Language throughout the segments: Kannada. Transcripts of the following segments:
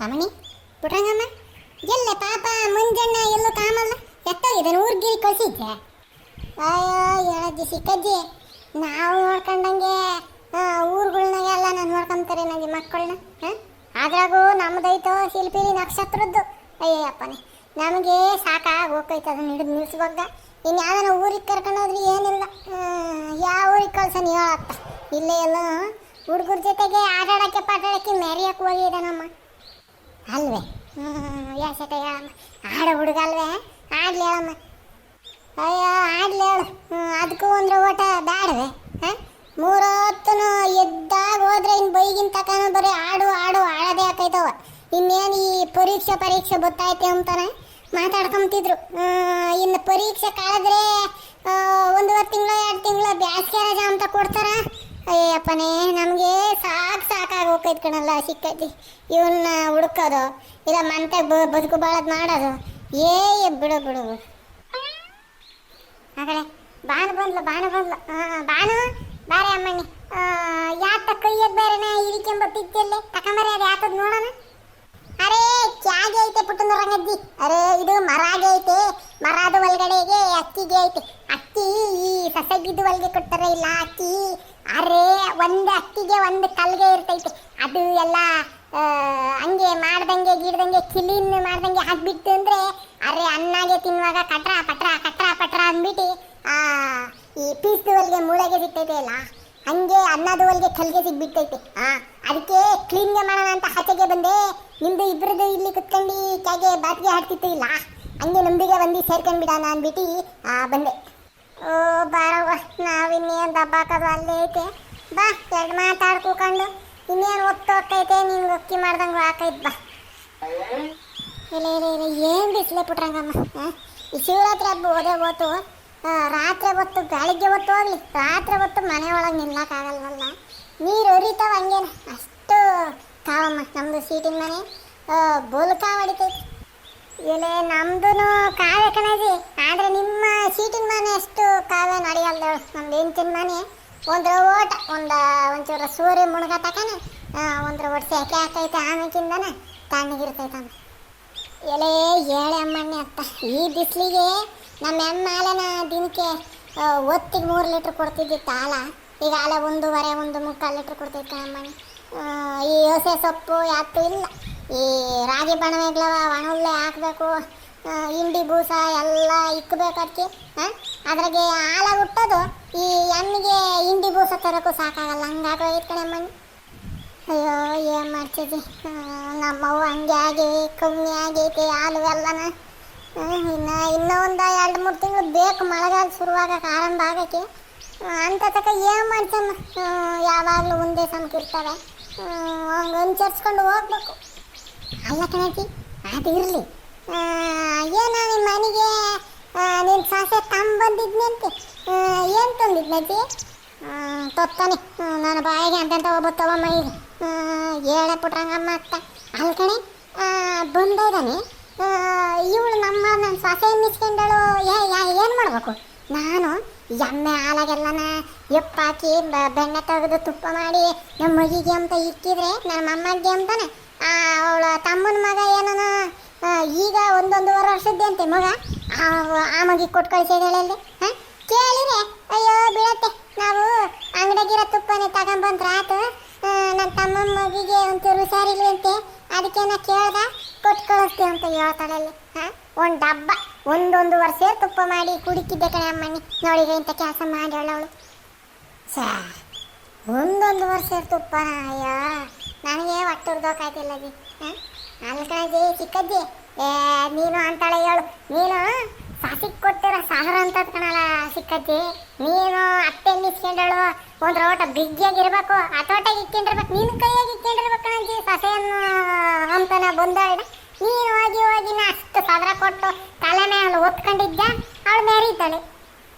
ಅಮ್ಮನಿ ಪುಟ್ರಂಗಮ್ಮ ಎಲ್ಲ ಪಾಪ ಮುಂಜಾನೆ ಎಲ್ಲೂ ಕಾಮಲ್ಲ ಎತ್ತೋಗಿದ್ದಾನೆ ಊರ್ಗಿರಿ ಕಳಿಸಿದ್ದೆ. ಅಯ್ಯೋ ಹೇಳಜ್ಜಿ ಸಿಕ್ಕಜ್ಜಿ ನಾವು ನೋಡ್ಕೊಂಡಂಗೆ ಊರುಗಳ್ನಾಗೆಲ್ಲ ನಾನು ನೋಡ್ಕೊಂತಾರೆ ನನಗೆ ಮಕ್ಕಳನ್ನ. ಅದ್ರಾಗೂ ನಮ್ದೈತೋ ಶಿಲ್ಪಿರಿ ನಕ್ಷತ್ರದ್ದು. ಅಯ್ಯಪ್ಪನೇ ನಮಗೆ ಸಾಕಾಗಿ ಹೋಗ್ತೈತೆ ಅದನ್ನ ಹಿಡಿದು ನಿಲ್ಸುವಾಗ. ಇನ್ನು ಯಾವ್ದಾನ ಊರಿಗೆ ಕರ್ಕೊಂಡೋದ್ರಿ ಏನಿಲ್ಲ. ಯಾವ ಊರಿಗೆ ಕಳ್ಸೋಣ ಹೇಳತ್ತ. ಇಲ್ಲೇ ಎಲ್ಲ ಹುಡುಗರ ಜೊತೆಗೆ ಆಟಾಡೋಕ್ಕೆ ಪಾಟಾಡೋಕ್ಕೆ ಮೆರಿಯಕ್ಕೆ ಹೋಗಿದ್ದಾನಮ್ಮ ಅಲ್ವೇ. ಯಾಸಟ ಹೇಳಮ್ಮ ಆಡೋ ಹುಡುಗ ಅಲ್ವೇ, ಆಡ್ಲಿ ಹೇಳಮ್ಮ. ಅಯ್ಯೋ ಆಡ್ಲಿ ಹೇಳು. ಅದಕ್ಕೂ ಅಂದ್ರೆ ಓಟ ಬ್ಯಾಡವೆ. ಮೂರೊತ್ತು ಎದ್ದಾಗ ಹೋದ್ರೆ ಇನ್ನು ಬೈಗಿನ ತಕನ ಬರೀ ಆಡು ಆಡು ಆಡೋದೇ ಹಾಕೈತವ. ಇನ್ನೇನು ಈ ಪರೀಕ್ಷೆ ಗೊತ್ತಾಯ್ತೆ ಅಂತಾನೆ ಮಾತಾಡ್ಕೊಂತಿದ್ರು. ಇನ್ನು ಪರೀಕ್ಷೆ ಕಳೆದ್ರೆ 1.5 ತಿಂಗಳು 2 ತಿಂಗಳು ಬ್ಯಾಸ್ಗೆ ರಜಾ ಅಂತ ಕೊಡ್ತಾರ. ಅಯ್ಯಪ್ಪನೇ ನಮಗೆ ಸಾಕಾಗಿ ಹೋಗ್ತೈತೆ ಕಣಲ್ಲ ಸಿಕ್ಕೈತಿ ಇವನ್ನ ಹುಡುಕೋದು ಇಲ್ಲ ಮಂತೆ ಬದುಕು ಬಾಳದ್ ಮಾಡೋದು. ಬಿಡು ಆ ಕಡೆ ಬಾನು ಬಂದ್ಲು ಬಾನು ಬಾರೆ ಅಮ್ಮಣ್ಣಿ. ಯಾತ ಕೈಯದ್ ಬೇರೆನ ಇರಿಕೆಂಬತ್ತಿದ್ದೆಲ್ಲೇ ತಕೊಂಬರಿ ಅದು ಯಾತದ್ ನೋಡೋಣ. ಅರೇ ಕ್ಯಾಗೆ ಐತೆ ಪುಟ್ಟನ ರಂಗಜ್ಜಿ. ಅರೇ ಇದು ಮರಾಗೆ ಐತೆ. ಮರದ ಒಳಗಡೆಗೆ ಅಕ್ಕಿಗೆ ಐತೆ. ಅಕ್ಕಿ ಈ ಸಸಗಿದ್ದು ಒಳಗೆ ಕೊಡ್ತಾರೆ ಇಲ್ಲ ಅಕ್ಕಿ. ಅರೇ ಒಂದು ಅಕ್ಕಿಗೆ ಒಂದು ಕಲ್ಗೆ ಇರ್ತೈತೆ. ಅದು ಎಲ್ಲ ಹಂಗೆ ಮಾಡ್ದಂಗೆ ಗಿಡ್ದಂಗೆ ಕ್ಲೀನ್ ಮಾಡ್ದಂಗೆ ಹಾಕ್ಬಿಟ್ಟು ಅಂದರೆ ಅರೆ ಅನ್ನಗೆ ತಿನ್ನುವಾಗ ಕಟ್ರ ಪಟ್ರ ಅಂದ್ಬಿಟ್ಟು ಈ ಪೀಸ್ದು ಒಳಗೆ ಮೂಳೆಗೆ ಸಿಗ್ತೈತೆ ಇಲ್ಲ ಹಂಗೆ ಅನ್ನದ ಒಳಗೆ ಕಲ್ಗೆ ಸಿಗ್ಬಿಟ್ಟೈತೆ. ಅದಕ್ಕೆ ಕ್ಲೀನ್ಗೆ ಮಾಡೋಣ ಅಂತ ಆಚೆಗೆ ಬಂದೆ. ನಿಮ್ದು ಇಬ್ಬರದು ಇಲ್ಲಿ ಕುತ್ಕೊಂಡು ಕ್ಯಾಗೆ ಬಾಟ್ಗೆ ಹಾಡ್ತಿತ್ತು ಇಲ್ಲ ಹಂಗೆ ನಮ್ದಿಗೆ ಬಂದು ಸೇರ್ಕೊಂಡ್ಬಿಡೋಣ ಅಂದ್ಬಿಟ್ಟು ಬಂದೆ. ಓ ಬಾರವ್ವ ನಾವಿನ್ನೇನು ದಬ್ಬಾಕೋದು ಅಲ್ಲೇ ಐತೆ. ಬಾ ಎರಡು ಮಾತಾಡ್ ಕೂಕೊಂಡು ಇನ್ನೇನು ಹೋಗ್ತೈತೆ ನಿನ್ಗೆ ಅಕ್ಕಿ ಮಾಡ್ದಂಗೆ ಹಾಕೈತೆ ಬಾ. ಇಲ್ಲ ಏನು ಬಿಸಿಲೇ ಪುಟ್ರಂಗಮ್ಮ. ಈ ಶಿವರಾತ್ರಿ ಹಬ್ಬ ಹೋದೇ ಹೋತು. ರಾತ್ರಿ ಹೊತ್ತು ಬೆಳಿಗ್ಗೆ ಹೊತ್ತು ಹೋಗ್ಲಿ ರಾತ್ರಿ ಹೊತ್ತು ಮನೆ ಒಳಗೆ ನಿಲ್ಲಕ್ಕಾಗಲ್ವಲ್ಲ. ನೀರು ಹರಿತಾವ ಹಂಗೇನ ಅಷ್ಟು ಕಾವಮ್ಮ. ನಮ್ಮದು ಸೀಟಿನ ಮನೆ ಬೋಲು ಕಾವು ಹೊಡಿತೈತಿ. ಇಲ್ಲ ನಮ್ದು ಕಾವೇ ಕಣಜಿ. ಆದರೆ ನಿಮ್ಮ ಸೀಟಿನ ಮನೆ ಅಷ್ಟು ಕಾವೇ ನಡೆಯಲ್ದ. ನಮ್ದು ಹೆಂಚಿನ ಮನೆ ಒಂದ್ರ ಓಟ ಒಂಚೂರು ಸೂರ್ಯ ಮುಳುಗ ತಕನೆ ಒಂದ್ರ ಒಟ್ಟು ಸೆಕೆ ಹಾಕೈತೆ. ಆಮೇಕಿಂದನ ತಣ್ಣಗಿರ್ತೈತಮ್ಮ. ಎಲೆ ಏಳೆ ಅಮ್ಮಣ್ಣೆ ಅತ್ತ ಈ ಬಿಸಿಲಿಗೆ ನಮ್ಮ ಎಮ್ಮಾಲೆನ ದಿನಕ್ಕೆ ಹೊತ್ತಿಗೆ 3 ಲೀಟ್ರ್ ಕೊಡ್ತಿದ್ದಿತ್ತು ಹಾಲ. ಈಗ ಹಾಲ 1.5-1.25 ಲೀಟ್ರ್ ಕೊಡ್ತೈತೆ ಕಣಮ್ಮಣ್ಣೆ. ಈ ಹೊಸೆ ಸೊಪ್ಪು ಯಾತು ಇಲ್ಲ. ಈ ರಾಗಿ ಬಣವೆಗ್ಲವ ಒಣುಲ್ಲೆ ಹಾಕಬೇಕು. ಹಿಂಡಿ ಬೂಸ ಎಲ್ಲ ಇಕ್ಕಬೇಕು ಅದಕ್ಕೆ. ಅದ್ರಾಗೆ ಹಾಲ ಹುಟ್ಟೋದು ಈ ಎಮ್ಮಿಗೆ ಹಿಂಡಿ ಬೂಸ ತರೋಕ್ಕೂ ಸಾಕಾಗಲ್ಲ. ಹಂಗಾಗೋಗೈತೆ ಕಣಮ್ಮಣ್ಣೆ. ಅಯ್ಯೋ ಏನು ಮಾಡ್ತಿದ್ದಿ. ನಮ್ಮವು ಹಂಗೆ ಆಗಿ ಕಮ್ಮಿ ಆಗೈತೆ ಹಾಲು ಎಲ್ಲನ. ಇನ್ನೂ ಒಂದು 2-3 ತಿಂಗಳು ಬೇಕು ಮಳೆಗಾಲ ಶುರುವಾಗಕ್ಕೆ ಆರಂಭ ಆಗೋಕ್ಕೆ. ಅಂತ ತಕ ಏನು ಮಾಡ್ಸಮ್ಮ. ಯಾವಾಗಲೂ ಒಂದೇ ಸಮಕ್ಕಿರ್ತವೆ. ಹಂಗೆ ಅನುಸರಿಸ್ಕೊಂಡು ಹೋಗ್ಬೇಕು. ಅಲ್ಲ ಕಣಜಿ ಅದು ಇರಲಿ. ಏನೋ ನಿಮ್ಮ ಮನೆಗೆ ನಿನ್ನ ಸಾಸೆ ಬಂದಿದ್ನಂತೆ. ಏನು ತಂದಿದ್ನಜ್ಜಿ? ತೊತ್ತಾನೆ ನನ್ನ ಬಾಯಿಗೆ ಅಂತಂತ ಒಬ್ಬತ್ತವ ಮೈಗೆ ಹೇಳೆ ಪುಟ್ರಂಗಮ್ಮ ಅತ್ತ. ಅಲ್ಲಿ ಕಣೆ ಬಂದಿದ್ದಾನೆ ಇವಳು ನನ್ನ ಸೊಸೆ ಮಿಸ್ಕೊಂಡಳು. ಏನು ಮಾಡಬೇಕು ನಾನು? ಎಮ್ಮೆ ಹಾಲಾಗೆಲ್ಲನ ಎಪ್ಪಾಕಿ ಬೆಣ್ಣೆ ತೆಗೆದು ತುಪ್ಪ ಮಾಡಿ ನಮ್ಮ ಮಗಿಗೆ ಅಂತ ಇಕ್ಕಿದ್ರೆ ನನ್ನ ಮೊಮ್ಮಗ್ಗೆ ಅಂತಾನೆ. ಅವಳ ತಮ್ಮನ ಮಗ ಏನೋ ಈಗ 1-1.5 ವರ್ಷದ್ದೆ ಅಂತೆ ಮಗ. ಆ ಮಗಿಗೆ ಕೊಟ್ಟು ಕಳಿಸಿದಾಳಲ್ಲಿ. ಕೇಳಿದ್ರೆ ಅಯ್ಯೋ ಬೀಳತ್ತೆ ನಾವು ಅಂಗಡಿಗಿರೋ ತುಪ್ಪನೇ ತಗೊಂಡ್ಬಂದ್ರೆ ಆತು. ನನ್ನ ತಮ್ಮನ ಮಗಿಗೆ ಒಂಚೂರು ಹುಷಾರಿಲ್ವಂತೆ ಅದಕ್ಕೆ ನಾ ಕೇಳ್ದ ಕೊಟ್ಟು ಕಳಿಸ್ತೀವಿ ಅಂತ ಹೇಳ್ತಾಳಲ್ಲಿ. ಒಂದು ಡಬ್ಬ 1 ವರ್ಷ ತುಪ್ಪ ಮಾಡಿ ಕುಡಿಕಿದ್ದೆ ಕಣೆ ಅಮ್ಮಣ್ಣಿ. ನೋಡಿಗ ಇಂಥ ಕೆಲಸ ಮಾಡ್ಯಾಳವಳು. 1 ವರ್ಷ ತುಪ್ಪ. ಅಯ್ಯೋ ನನಗೆ ಒಟ್ಟುರ್ದೋಕಾಯ್ತಿಲ್ಲ ಜಿ. ಅಲ್ಲಿ ಕಣಜಿ ಚಿಕ್ಕಜ್ಜಿ ನೀನು ಅಂತಾಳೆ ಹೇಳು. ನೀನು ಸಾಸಿಗೆ ಕೊಟ್ಟಿರೋ ಸಾವಿರ ಅಂತ ಕಣಲ್ಲ ಸಿಕ್ಕಜ್ಜಿ. ನೀನು ಅತ್ತೆ ನಿಸ್ಕೊಂಡಳು ಒಂದು ರೋಟ ಬಿಗ್ಗಿಯಾಗಿರ್ಬೇಕು. ತೋಟಗೆ ಇಕ್ಕೊಂಡಿರ್ಬೇಕು. ನೀನು ಕೈಯಾಗಿ ಇಕ್ಕೊಂಡಿರ್ಬೇಕು ಕಣಜ್ಜಿ ಸಸೆಯನ್ನು ಅಂತನ ಬಂದಾಳ. ನೀನು ಹೋಗಿ ಅಷ್ಟು ಸಾವಿರ ಕೊಟ್ಟು ತಲೆ ಮೇಲೆ ಒತ್ಕೊಂಡಿದ್ದ ಅವಳು ಮೇರಿದ್ದಾಳೆ.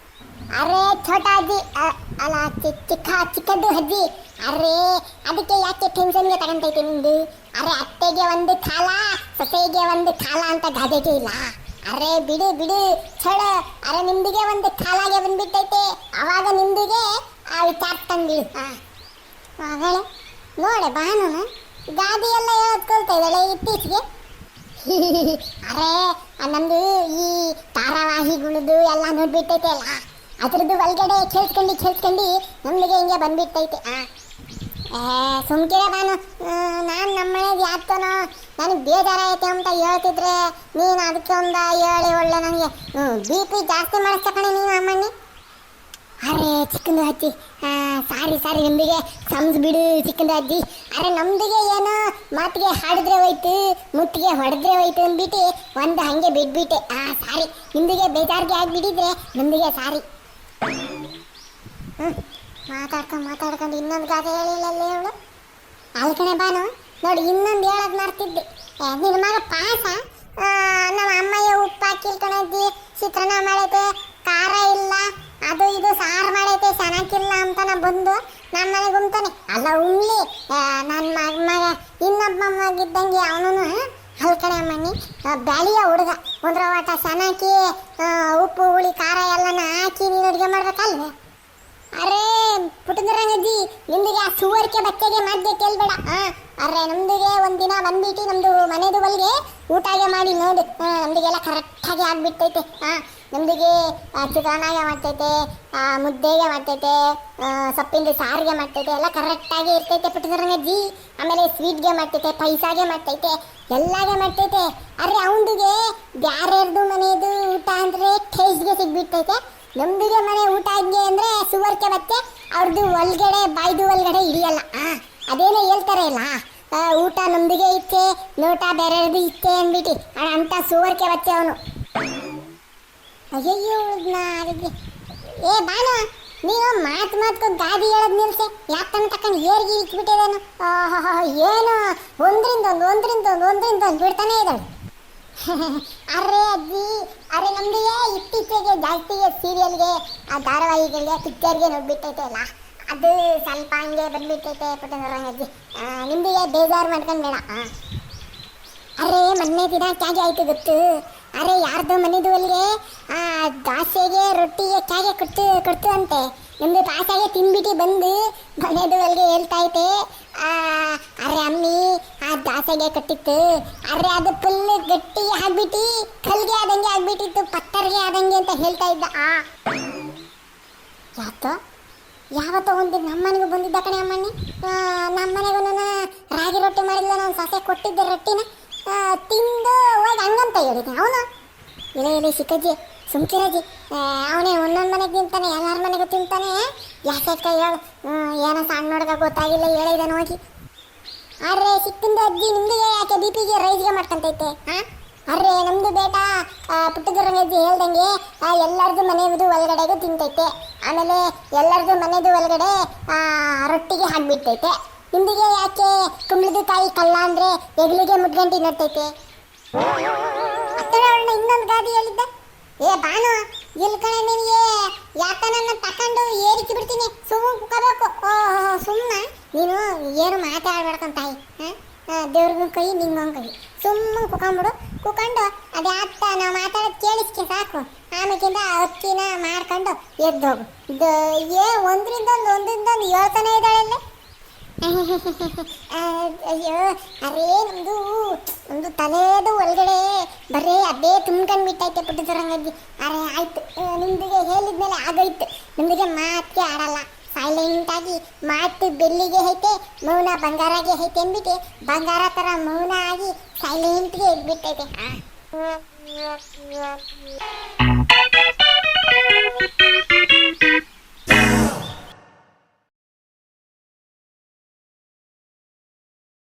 ಅರೇ ಛೋಟ ಅಜ್ಜಿ ಅಲ್ಲ ಚಿಕ್ಕದ್ದು ಅಜ್ಜಿ. ಅರೇ ಅದಕ್ಕೆ ಯಾಕೆ ಟೆನ್ಷನ್ಗೆ ತಗೊಂತೈತೆ ನಿಂದು? ಅರೆ ಅತ್ತೆಗೆ ಒಂದು ಕಾಲ ಸೊಸೆಗೆ ಒಂದು ಕಾಲ ಅಂತ ಗಾದೆಗೆ ಇಲ್ಲ. ಅರೆ ಬಿಡು ಛಳ. ಅರೆ ನಿಮ್ದಿಗೆ ಒಂದು ಕಾಲಾಗೆ ಬಂದ್ಬಿಟ್ಟೈತೆ. ಅವಾಗ ನಿಮ್ದಿಗೆ ವಿಚಾರ ತಂದಿ. ಹಾಂ ನೋಡೆ ಬಾನು ಗಾದಿ ಎಲ್ಲ ಹೇಳೋದು ಕಲ್ತಾ ಇದ್ದಾಳೆ ಇತ್ತೀಚೆಗೆ. ಅರೆ ನಮ್ದು ಈ ಧಾರಾವಾಹಿಗಳದು ಎಲ್ಲ ನೋಡ್ಬಿಟ್ಟೈತೆ ಅಲ್ಲ, ಅದ್ರದ್ದು ಒಳಗಡೆ ಕೇಳ್ಸ್ಕೊಂಡು ನಮ್ಗೆ ಹಿಂಗೆ ಬಂದ್ಬಿಟ್ಟೈತೆ. ಸುಮ್ಕಿರ ನಾನು ನಮ್ಮನೆಗೆ ಯಾತನೋ ನನಗೆ ಬೇಜಾರಾಯ್ತು ಅಂತ ಹೇಳ್ತಿದ್ರೆ ನೀನು ಅದಕ್ಕೆ ಒಂದು ಹೇಳಿ ಒಳ್ಳೆ ನನಗೆ BP ಜಾಸ್ತಿ ಮಾಡಿಸ್ತಕಣೆ ನೀನು ಅಮ್ಮಣ್ಣಿ. ಅರೆ ಚಿಕ್ಕಂದು ಅಜ್ಜಿ, ಸಾರಿ ನಮ್ದಿಗೆ ಬಿಡು ಚಿಕ್ಕಂದು ಅಜ್ಜಿ. ಅರೆ ನಮ್ದಿಗೆ ಏನೋ ಮಾತಿಗೆ ಹಾಡಿದ್ರೆ ಹೋಯ್ತು, ಮುತ್ತಿಗೆ ಹೊಡೆದ್ರೆ ಹೋಯ್ತು ಅಂದ್ಬಿಟ್ಟು ಒಂದು ಹಂಗೆ ಬಿಟ್ಬಿಟ್ಟೆ. ಸಾರಿ, ನಿಮ್ದಿಗೆ ಬೇಜಾರಿಗೆ ಆಗಿಬಿಟ್ಟಿದ್ರೆ ನಮ್ದಿಗೆ ಸಾರಿ. ಮಾತಾಡ್ಕೊಂಡು ಇನ್ನೊಂದು ಗಾದೆ ಹೇಳಿಲ್ಲ ಅವಳು. ಅಲ್ಕಣೆ ಬಾನು ನೋಡಿ, ಇನ್ನೊಂದು ಹೇಳೋದು ಮಾಡ್ತಿದ್ದೆ. ನಿನ್ನ ಮಗ ಪಾಸ ನಮ್ಮ ಅಮ್ಮಯ್ಯ ಉಪ್ಪು ಹಾಕಿಲ್ಕಣಜ್ಜಿ, ಚಿತ್ರಾನ್ನ ಮಾಡೈತೆ, ಖಾರ ಇಲ್ಲ, ಅದು ಇದು ಸಾರು ಮಾಡೈತೆ, ಚೆನ್ನಾಗಿಲ್ಲ ಅಂತ ನಾ ಬಂದು ನಮ್ಮ ಮನೆಗೆ ಉಮ್ತಾನೆ. ಅಲ್ಲ ಉಮ್ಲಿ, ನನ್ನ ಮಗ ಇನ್ನೊಬ್ಬ ಮಗಿದ್ದಂಗೆ ಅವನು ಹಲ್ಕಣೆ ಅಮ್ಮಣ್ಣಿ ಬ್ಯಾಳಿಯ ಹುಡುಗ. ಒಂದ್ರ ವಾಟ ಚೆನ್ನಾಗಿ ಉಪ್ಪು ಹುಳಿ ಖಾರ ಎಲ್ಲನ ಹಾಕಿ ನೀನು ಅಡುಗೆ ಮಾಡ್ಬೇಕಲ್ವೇ? ಅರೆ ಪುಟ್ಟಂದ್ರಂಗಜ್ಜಿ, ನಿಮ್ದಿಗೆ ಆ ಸುವರ್ಕೆ ಬಚ್ಚೆಗೆ ಮಧ್ಯೆ ಕೇಳ್ಬೇಡ. ಅರೆ ನಮ್ದಿಗೆ ಒಂದಿನ ಬಂದ್ಬಿಟ್ಟು ನಮ್ದು ಮನೆದು ಬಲ್ಗೆ ಊಟಗೆ ಮಾಡಿ ನೋಡಿ, ನಮ್ದಿಗೆಲ್ಲ ಕರೆಕ್ಟಾಗಿ ಆಗ್ಬಿಟ್ಟೈತೆ. ನಮ್ದಿಗೆ ಚಿತ್ರಾನ್ನಾಗೆ ಮಾಡ್ತೈತೆ, ಮುದ್ದೆಗೆ ಮಾಡ್ತೈತೆ, ಸೊಪ್ಪಿಂದು ಸಾರಿಗೆ ಮಾಡ್ತೈತೆ, ಎಲ್ಲ ಕರೆಕ್ಟಾಗಿ ಇರ್ತೈತೆ ಪುಟ್ಟಂದ್ರಂಗಜ್ಜಿ. ಆಮೇಲೆ ಸ್ವೀಟ್ಗೆ ಮಾಡ್ತೈತೆ, ಪೈಸಾಗೆ ಮಾಡ್ತೈತೆ, ಎಲ್ಲಾಗೆ ಮಾಡ್ತೈತೆ. ಅರೆ ಅವನಿಗೆ ಬ್ಯಾರ್ಯಾರ್ದು ಮನೆಯದು ಊಟ ಅಂದರೆ ಟೇಸ್ಟ್ಗೆ ಸಿಗ್ಬಿಡ್ತೈತೆ. ನಮ್ದಿಗೆ ಮನೆ ಊಟ ಹಂಗೆ ಅಂದರೆ ಸುವರ್ಕೆ ಬತ್ತೆ, ಅವ್ರದ್ದು ಒಳಗಡೆ ಬಾಯ್ದು ಒಳಗಡೆ ಹಿಡಿಯಲ್ಲ. ಅದೇನೋ ಹೇಳ್ತಾರೆ ಇಲ್ಲ, ಊಟ ನಮ್ದಿಗೆ ಇತ್ತೆ, ನೋಟ ಬೇರೆಯವ್ರದ್ದು ಇತ್ತೆ ಅಂದ್ಬಿಟ್ಟು ಅಂತ ಸುವರ್ಕೆ ಬತ್ತೆ ಅವನು. ಅಯ್ಯಯ್ಯೋ ಅದಕ್ಕೆ ಬಾನು ನೀನು ಮಾತು ಗಾದಿ ಹೇಳೋದು ನಿಲ್ಸೆ, ಯಾಕಂತ ತಕೊಂಡು ಏರ್ಗಿ ಇಟ್ಬಿಟ್ಟಿದ್ದಾನು. ಏನು ಒಂದ್ರಿಂದ ಬಿಡ್ತಾನೆ ಇದ್ದಾಳೆ. ಅರೆ ಅಜ್ಜಿ, ಅರೆ ನಮ್ದಿಗೆ ಇತ್ತೀಚೆಗೆ ಜಾಸ್ತಿ ಸೀರಿಯಲ್ಗೆ, ಧಾರಾವಾಹಿಗಳಿಗೆ, ಪಿಕ್ಚರ್ಗೆ ನೋಡ್ಬಿಟ್ಟೈತೆ ಅಲ್ಲ, ಅದು ಸ್ವಲ್ಪ ಹಂಗೆ ಬಂದ್ಬಿಟ್ಟೈತೆ ಪುಟ್ಟಂದ್ರಂಗಜ್ಜಿ. ನಿಮ್ದಿಗೆ ಬೇಜಾರು ಮಾಡ್ಕೊಂಡ್ಬೇಡ. ಅರೆ ಮೊನ್ನೆ ದಿನ ಕ್ಯಾಗೆ ಆಯ್ತು ಗೊತ್ತು. ಅರೆ ಯಾರ್ದು ಮನೆದು ಅಲ್ಲಿಗೆ ದಾಸೆಗೆ ರೊಟ್ಟಿಗೆ ಕ್ಯಾಗೆ ಕೊಡ್ತು ಅಂತೆ. ನಮ್ದು ಪಾಸಾಗೆ ತಿನ್ಬಿಟ್ಟು ಬಂದು ಮನೆದು ಅಲ್ಲಿಗೆ ಹೇಳ್ತಾ ಐತೆ, ಅರೆ ಅಮ್ಮಿ ಆ ದಾಸೆಗೆ ಕಟ್ಟಿತ್ತು, ಅರೆ ಅದು ಫುಲ್ ಗಟ್ಟಿ ಆಗ್ಬಿಟ್ಟು ಕಲ್ಗೆ ಆದಂಗೆ ಆಗ್ಬಿಟ್ಟಿತ್ತು, ಪತ್ತರ್ಗೆ ಆದಂಗೆ ಅಂತ ಹೇಳ್ತಾ ಇದ್ದ. ಯಾವತ್ತೋ ಒಂದು ನಮ್ಮನೆಗೂ ಬಂದಿದ್ದ ಕಣೆ ಅಮ್ಮಣ್ಣಿ. ನಮ್ಮನೆಗೂ ರಾಗಿ ರೊಟ್ಟಿ ಮಾಡಿಲ್ಲ, ನಾನು ಸೊಸೆ ಕೊಟ್ಟಿದ್ದೆ ರೊಟ್ಟಿನ ತಿಂದು ಹೋಗಿ ಹಂಗಂತ ಹೇಳಿದೆ ಅವನು. ಇಲ್ಲ ಸಿಕ್ಕಜ್ಜಿ ಸುಮ್ಕಿರಜ್ಜಿ, ಅವನೇ ಒಂದೊಂದು ಮನೆಗೆ ತಿಂತಾನೆ, ಎಲ್ಲರ ಮನೆಗೂ ತಿಂತಾನೆ. ಯಾಕೆ ಹೇಳು, ಏನೋ ಸಣ್ಣ ಹುಡುಗ ಗೊತ್ತಾಗಿಲ್ಲ ಹೇಳಿದಾನೆ ಹೋಗಿ. ಅರೆ ಸಿಕ್ಕಿಂದ ಅಜ್ಜಿ ನಿಮ್ದಿಗೆ ಯಾಕೆ BPಗೆ ರೈಸ್ಗೆ ಮಾಡ್ಕೊಂತೈತೆ? ಅರೆ ನಮ್ದು ಬೇಟ ಪುಟ್ಟದ್ರಂಗಜ್ಜಿ ಹೇಳ್ದಂಗೆ ಎಲ್ಲರದು ಮನೆಯದು ಒಳಗಡೆಗೂ ತಿಂತೈತೆ, ಆಮೇಲೆ ಎಲ್ಲರದು ಮನೆಯದು ಒಳಗಡೆ ರೊಟ್ಟಿಗೆ ಹಾಕ್ಬಿಡ್ತೈತೆ. ನಿಮ್ದಿಗೆ ಯಾಕೆ ಕುಂಬಳದ ಕಾಯಿ ಕಲ್ಲ ಅಂದರೆ ಎಗ್ಲಿಗೆ ಮುದ್ಗಂಟಿ ನಡ್ತೈತೆ? ಅವಳನ್ನ ಇನ್ನೊಂದು ಗಾದಿ ಹೇಳಿದ್ದ. ಬಾನು ಇಲ್ಲಿ ಕಣೆ, ನಿನಗೆ ಯಾಕ ನನ್ನ ತಕೊಂಡು ಏರಿಕೆ ಬಿಡ್ತೀನಿ, ಸುಮ್ಮ ಕುಕ್ಕಬೇಕು. ಸುಮ್ಮನೆ ನೀನು ಏನು ಮಾತಾಡ್ಬೇಡ್ಕಂತಾಯಿ. ದೇವ್ರಿಗೂ ಕೈ ನಿಂಗೊಂದು ಕೈ, ಸುಮ್ಮನೆ ಕುಕೊಂಬಿಡು. ಕುಕೊಂಡು ಅದ್ಯಾತ ನಾವು ಮಾತಾಡೋದು ಕೇಳಿಸ್ಕೆ ಸಾಕು. ಆಮೇಕಿಂದ ಅಕ್ಕಿನ ಮಾಡ್ಕೊಂಡು ಎದ್ದೋಗು. ಒಂದ್ರಿಂದ ಹೇಳ್ತಾನೆ ಇದ್ದಾಳಲ್ಲೇ. ಅಯ್ಯೋ ಅರೇ ನಮ್ದು ತಲೆದು ಒಳಗಡೆ ಬರೀ ಅದೇ ತುಂಬ್ಕೊಂಡ್ಬಿಟ್ಟೈತೆ ಪುಟ್ಟದ್ರಂಗಜ್ಜಿ. ಅರೆ ಆಯ್ತು, ನಿಮ್ದಿಗೆ ಹೇಳಿದ್ಮೇಲೆ ಆಗೋಯ್ತು. ನಿಮ್ದಿಗೆ ಮಾತಿಗೆ ಆಡಲ್ಲ, ಸೈಲೆಂಟಾಗಿ ಮಾತು ಬೆಳ್ಳಿಗೆ ಐತೆ, ಮೌನ ಬಂಗಾರಾಗೆ ಐತೆ ಅಂದ್ಬಿಟ್ಟು ಬಂಗಾರ ಥರ ಮೌನ ಆಗಿ ಸೈಲೆಂಟ್ಗೆ ಇದ್ಬಿಟ್ಟೈತೆ.